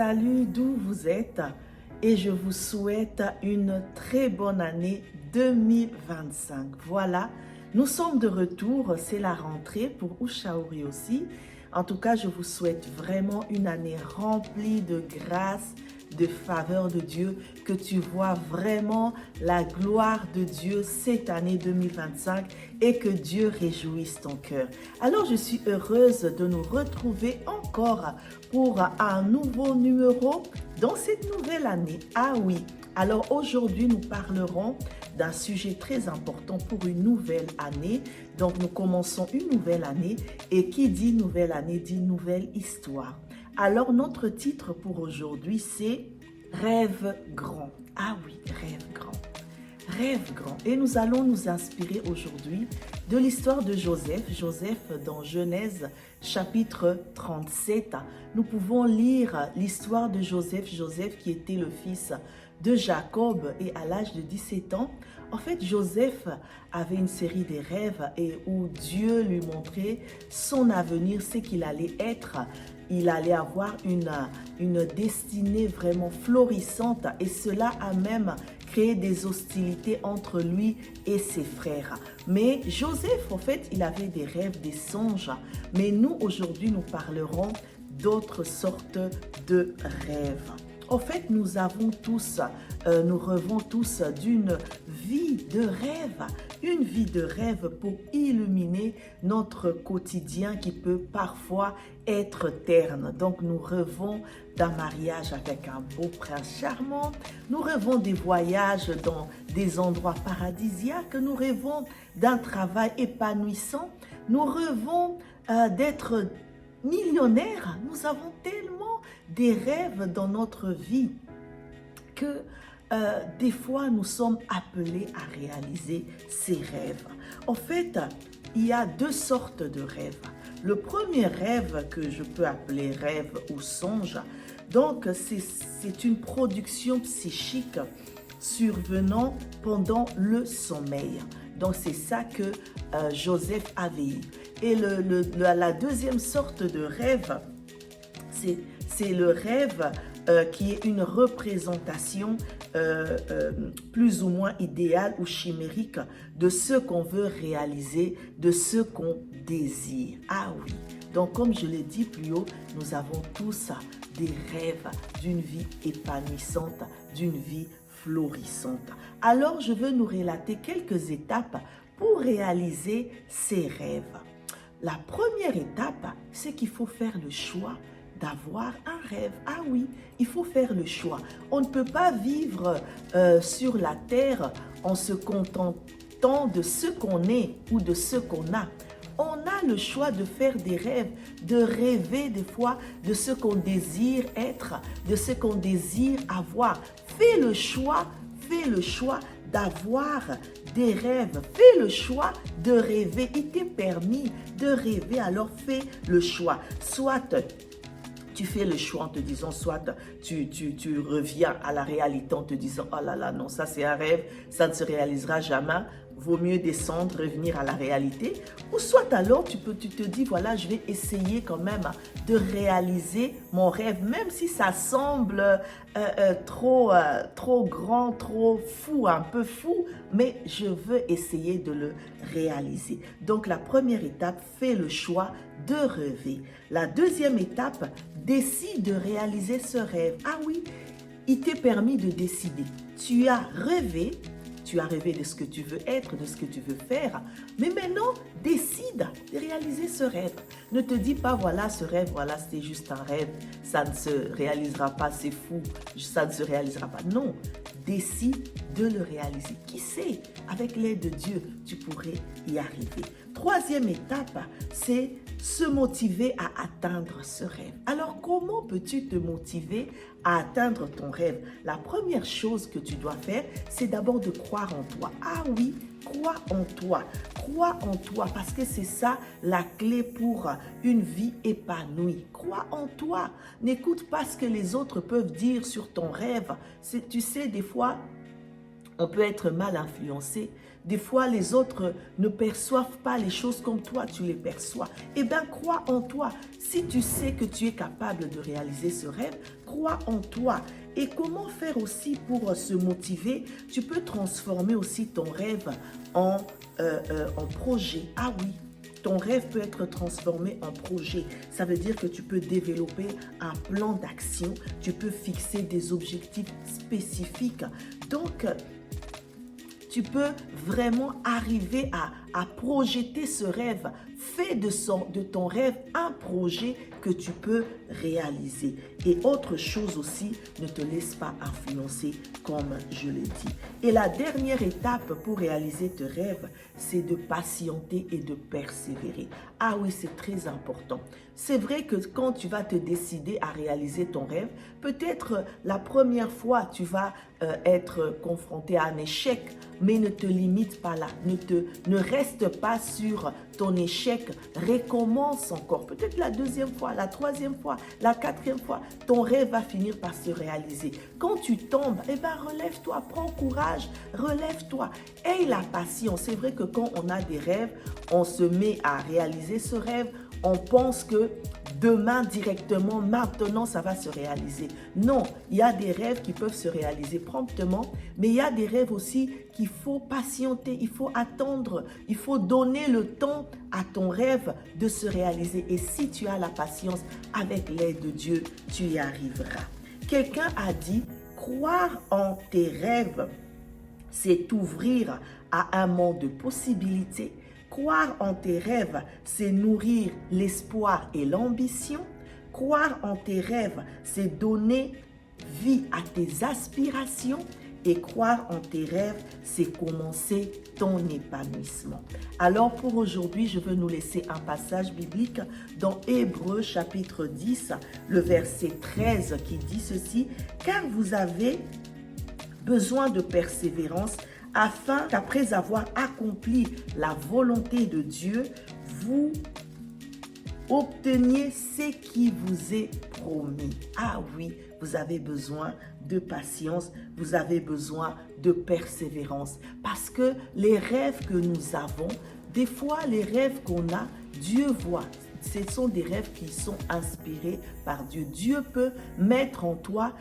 salue d'où vous êtes et je vous souhaite une très bonne année 2025. Voilà, nous sommes de retour, c'est la rentrée pour Ushauri aussi. En tout cas, je vous souhaite vraiment une année remplie de grâce, de faveur de Dieu, que tu vois vraiment la gloire de Dieu cette année 2025 et que Dieu réjouisse ton cœur. Alors, je suis heureuse de nous retrouver encore pour un nouveau numéro dans cette nouvelle année. Ah oui, alors aujourd'hui, nous parlerons d'un sujet très important pour une nouvelle année. Donc, nous commençons une nouvelle année et qui dit nouvelle année dit nouvelle histoire. Alors, notre titre pour aujourd'hui, c'est « Rêve grand ». Ah oui, rêve grand. Rêve grand. Et nous allons nous inspirer aujourd'hui de l'histoire de Joseph. Joseph dans Genèse chapitre 37. Nous pouvons lire l'histoire de Joseph. Joseph qui était le fils de Jacob et à l'âge de 17 ans. En fait, Joseph avait une série de rêves et où Dieu lui montrait son avenir, ce qu'il allait être. Il allait avoir une destinée vraiment florissante et cela a même créé des hostilités entre lui et ses frères. Mais Joseph, en fait, il avait des rêves, des songes. Mais nous, aujourd'hui, nous parlerons d'autres sortes de rêves. En fait, nous rêvons tous d'une vie de rêve, une vie de rêve pour illuminer notre quotidien qui peut parfois être terne. Donc, nous rêvons d'un mariage avec un beau prince charmant, nous rêvons des voyages dans des endroits paradisiaques, nous rêvons d'un travail épanouissant, nous rêvons d'être millionnaires. Nous avons tellement des rêves dans notre vie que des fois nous sommes appelés à réaliser ces rêves. En fait, il y a deux sortes de rêves. Le premier rêve que je peux appeler rêve ou songe, donc c'est une production psychique survenant pendant le sommeil. Donc c'est ça que Joseph avait eu. Et la deuxième sorte de rêve, c'est le rêve qui est une représentation plus ou moins idéale ou chimérique de ce qu'on veut réaliser, de ce qu'on désire. Ah oui, donc comme je l'ai dit plus haut, nous avons tous des rêves d'une vie épanouissante, d'une vie florissante. Alors je veux nous relater quelques étapes pour réaliser ces rêves. La première étape, c'est qu'il faut faire le choix d'avoir un rêve. Ah oui, il faut faire le choix. On ne peut pas vivre sur la terre en se contentant de ce qu'on est ou de ce qu'on a. On a le choix de faire des rêves, de rêver des fois de ce qu'on désire être, de ce qu'on désire avoir. Fais le choix d'avoir des rêves. Fais le choix de rêver. Il t'est permis de rêver, alors fais le choix. Soit tu fais le choix en te disant, soit tu reviens à la réalité en te disant, oh là là, non, ça c'est un rêve, ça ne se réalisera jamais. Vaut mieux descendre, revenir à la réalité. Ou soit alors, tu te dis, voilà, je vais essayer quand même de réaliser mon rêve, même si ça semble trop grand, trop fou, un peu fou, mais je veux essayer de le réaliser. Donc, la première étape, fais le choix de rêver. La deuxième étape, décide de réaliser ce rêve. Ah oui, il t'est permis de décider. Tu as rêvé de ce que tu veux être, de ce que tu veux faire. Mais maintenant, décide de réaliser ce rêve. Ne te dis pas, voilà, ce rêve, voilà, c'était juste un rêve. Ça ne se réalisera pas, c'est fou. Ça ne se réalisera pas. Non, décide de le réaliser. Qui sait, avec l'aide de Dieu, tu pourrais y arriver. Troisième étape, c'est se motiver à atteindre ce rêve. Alors, comment peux-tu te motiver à atteindre ton rêve? La première chose que tu dois faire, c'est d'abord de croire en toi. Ah oui, crois en toi. Crois en toi parce que c'est ça la clé pour une vie épanouie. Crois en toi. N'écoute pas ce que les autres peuvent dire sur ton rêve. Tu sais, des fois, on peut être mal influencé Des fois, les autres ne perçoivent pas les choses comme toi, tu les perçois. Eh bien, crois en toi. Si tu sais que tu es capable de réaliser ce rêve, crois en toi. Et comment faire aussi pour se motiver? Tu peux transformer aussi ton rêve en projet. Ah oui, ton rêve peut être transformé en projet. Ça veut dire que tu peux développer un plan d'action. Tu peux fixer des objectifs spécifiques. Donc, tu peux vraiment arriver à projeter ce rêve. Fais de ton rêve un projet que tu peux réaliser. Et autre chose aussi, ne te laisse pas influencer comme je l'ai dit. Et la dernière étape pour réaliser tes rêves, c'est de patienter et de persévérer. Ah oui, c'est très important. C'est vrai que quand tu vas te décider à réaliser ton rêve, peut-être la première fois, tu vas être confronté à un échec, mais ne te limite pas là. Ne reste pas sur ton échec. Recommence encore. Peut-être la deuxième fois, la troisième fois, la quatrième fois, ton rêve va finir par se réaliser. Quand tu tombes, eh ben relève-toi, prends courage, relève-toi. Aie la patience. C'est vrai que quand on a des rêves, on se met à réaliser ce rêve, on pense que demain directement, maintenant, ça va se réaliser. Non, il y a des rêves qui peuvent se réaliser promptement, mais il y a des rêves aussi qu'il faut patienter, il faut attendre, il faut donner le temps à ton rêve de se réaliser. Et si tu as la patience, avec l'aide de Dieu, tu y arriveras. Quelqu'un a dit, croire en tes rêves, c'est t'ouvrir à un monde de possibilités. Croire en tes rêves, c'est nourrir l'espoir et l'ambition. Croire en tes rêves, c'est donner vie à tes aspirations. Et croire en tes rêves, c'est commencer ton épanouissement. Alors pour aujourd'hui, je veux nous laisser un passage biblique dans Hébreux chapitre 10, le verset 13 qui dit ceci, « Car vous avez besoin de persévérance, afin qu'après avoir accompli la volonté de Dieu, vous obteniez ce qui vous est promis. » Ah oui, vous avez besoin de patience, vous avez besoin de persévérance. Parce que les rêves que nous avons, des fois les rêves qu'on a, Dieu voit. Ce sont des rêves qui sont inspirés par Dieu. Dieu peut mettre en toi,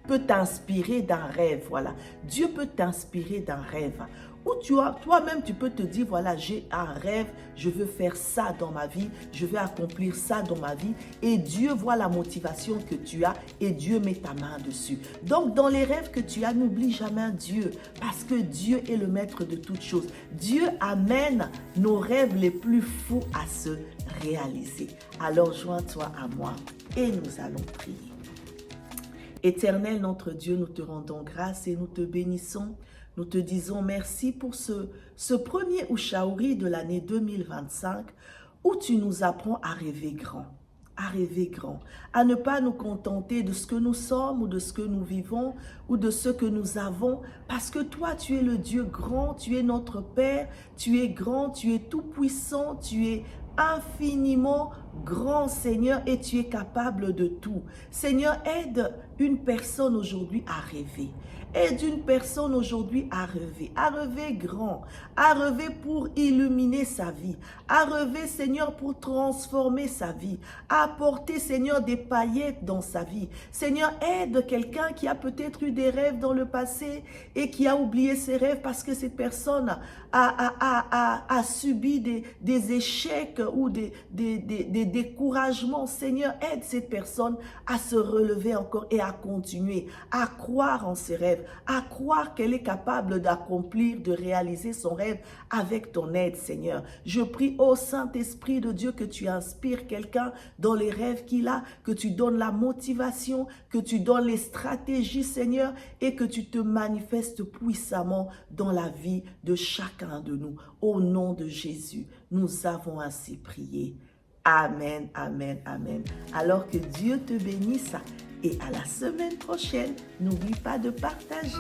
peut t'inspirer d'un rêve, voilà. Dieu peut t'inspirer d'un rêve. Ou toi-même, tu peux te dire, voilà, j'ai un rêve, je veux faire ça dans ma vie, je veux accomplir ça dans ma vie. Et Dieu voit la motivation que tu as et Dieu met ta main dessus. Donc, dans les rêves que tu as, n'oublie jamais Dieu, parce que Dieu est le maître de toutes choses. Dieu amène nos rêves les plus fous à se réaliser. Alors, joins-toi à moi et nous allons prier. Éternel notre Dieu, nous te rendons grâce et nous te bénissons. Nous te disons merci pour ce premier Ushauri de l'année 2025 où tu nous apprends à rêver grand, à ne pas nous contenter de ce que nous sommes ou de ce que nous vivons ou de ce que nous avons, parce que toi, tu es le Dieu grand, tu es notre Père, tu es grand, tu es tout puissant, tu es infiniment grand, Seigneur, et tu es capable de tout. Seigneur, aide une personne aujourd'hui à rêver. Aide une personne aujourd'hui à rêver grand, à rêver pour illuminer sa vie, à rêver, Seigneur, pour transformer sa vie, à apporter, Seigneur, des paillettes dans sa vie. Seigneur, aide quelqu'un qui a peut-être eu des rêves dans le passé et qui a oublié ses rêves parce que cette personne a subi des échecs ou des découragements. Seigneur, aide cette personne à se relever encore et à continuer, à croire en ses rêves, à croire qu'elle est capable d'accomplir, de réaliser son rêve avec ton aide, Seigneur. Je prie au Saint-Esprit de Dieu que tu inspires quelqu'un dans les rêves qu'il a, que tu donnes la motivation, que tu donnes les stratégies, Seigneur, et que tu te manifestes puissamment dans la vie de chacun de nous. Au nom de Jésus, nous avons ainsi prié. Amen, amen, amen. Alors que Dieu te bénisse et à la semaine prochaine. N'oublie pas de partager.